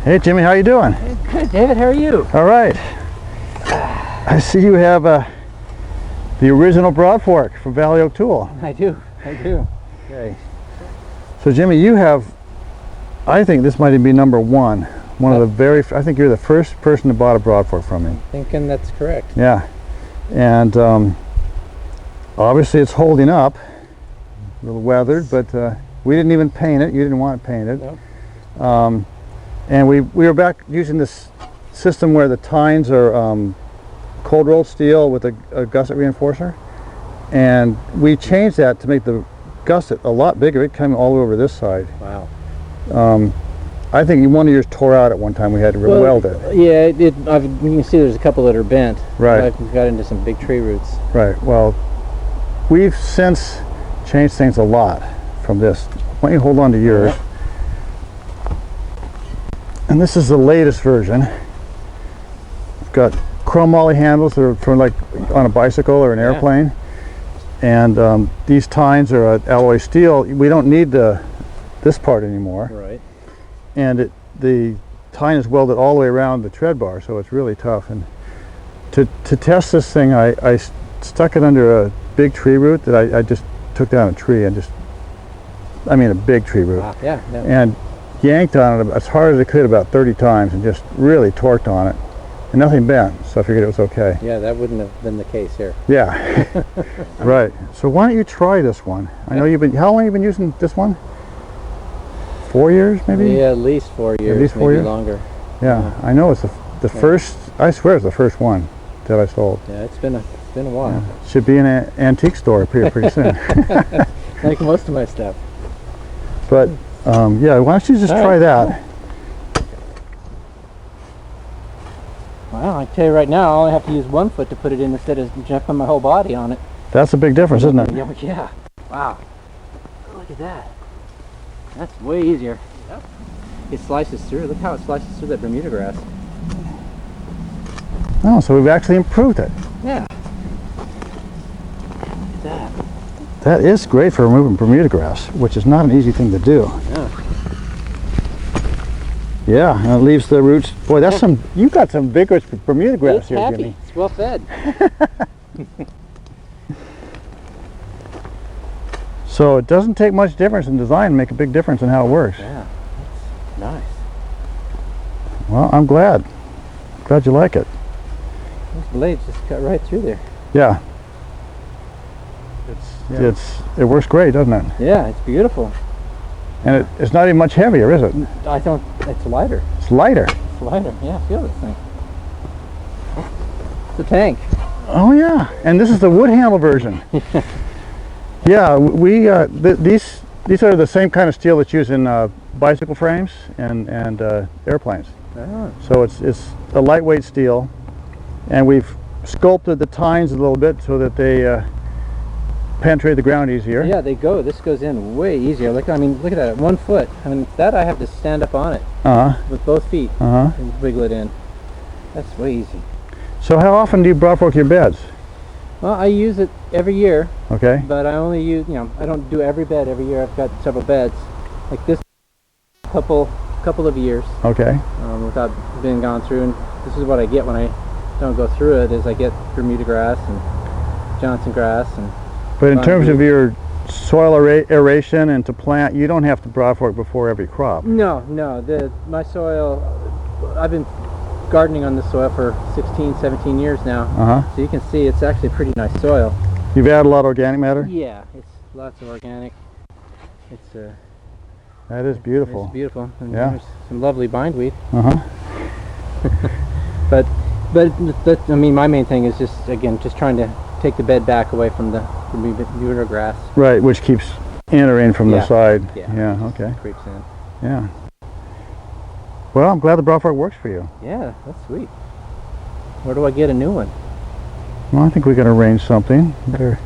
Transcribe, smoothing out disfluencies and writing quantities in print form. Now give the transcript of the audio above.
Hey Jimmy, how you doing? Good, David. How are you? All right. I see you have the original Broadfork from Valley Oak Tool. I do. Okay. So Jimmy, you have, I think this might be number one. Of the very, I think you're the first person that bought a Broadfork from me. Thinking that's correct. Yeah. And obviously it's holding up. A little weathered, but we didn't even paint it. You didn't want it painted. No. And we were back using this system where the tines are cold rolled steel with a gusset reinforcer, and we changed that to make the gusset a lot bigger. It came all over this side. Wow. I think one of yours tore out at one time. We had to weld it. Yeah, you can see there's a couple that are bent. Right. We've got into some big tree roots. Right. Well, we've since changed things a lot from this. Why don't you hold on to yours? Yeah. And this is the latest version. It's got chrome molly handles that are for like on a bicycle or an airplane. And these tines are alloy steel. We don't need this part anymore. Right. And the tine is welded all the way around the tread bar, so it's really tough. And to test this thing, I stuck it under a big tree root that I just took down a tree and a big tree root. Wow. Yeah. And yanked on it as hard as I could about 30 times and just really torqued on it. And nothing bent, so I figured it was okay. Yeah, that wouldn't have been the case here. Yeah. Right. So why don't you try this one? I know how long have you been using this one? 4 years, maybe? Yeah, at least 4 years. At least 4 maybe years? Longer. Yeah, I know it's the first, I swear it's the first one that I sold. Yeah, it's been a while. Yeah. Should be in an antique store up here pretty soon. Like most of my stuff. But, yeah, why don't you just try that? Well, I tell you right now, I only have to use 1 foot to put it in instead of jumping my whole body on it. That's a big difference, isn't it? Yeah. Wow. Look at that. That's way easier. Yep. It slices through. Look how it slices through that Bermuda grass. Oh, so we've actually improved it. Yeah. Look at that. That is great for removing Bermuda grass, which is not an easy thing to do. Yeah. Yeah, and it leaves the roots. Boy, that's you've got some vigorous Bermuda grass It's here, happy. Jimmy. It's well fed. So it doesn't take much difference in design to make a big difference in how it works. Yeah. That's nice. Well, I'm glad. Glad you like it. Those blades just cut right through there. Yeah. It works great, doesn't it? Yeah, it's beautiful. And it's not even much heavier, is it? It's lighter. It's lighter. It's lighter. Yeah, feel this thing. It's a tank. Oh yeah, and this is the wood handle version. Yeah, we these are the same kind of steel that's used in bicycle frames and airplanes. Oh. So it's a lightweight steel, and we've sculpted the tines a little bit so that they penetrate the ground easier. Yeah, this goes in way easier. Look at that, 1 foot. That I have to stand up on it with both feet and wiggle it in. That's way easy. So how often do you Broadfork your beds? Well, I use it every year. Okay. But I only use, I don't do every bed every year. I've got several beds. Like this couple of years. Okay. Without being gone through, and this is what I get when I don't go through it, is I get Bermuda grass and Johnson grass. But in terms of your soil aeration and to plant, you don't have to Broadfork before every crop. No. My soil, I've been gardening on this soil for 16, 17 years now. So you can see it's actually pretty nice soil. You've added a lot of organic matter? Yeah, it's lots of organic. It's that is beautiful. It's beautiful. And yeah. There's some lovely bindweed. But my main thing is just trying to take the bed back away from the Bermuda grass. Right, which keeps entering from the side. Yeah. Okay. Creeps in. Yeah. Well, I'm glad the Broadfork works for you. Yeah, that's sweet. Where do I get a new one? Well, I think we can arrange something. Better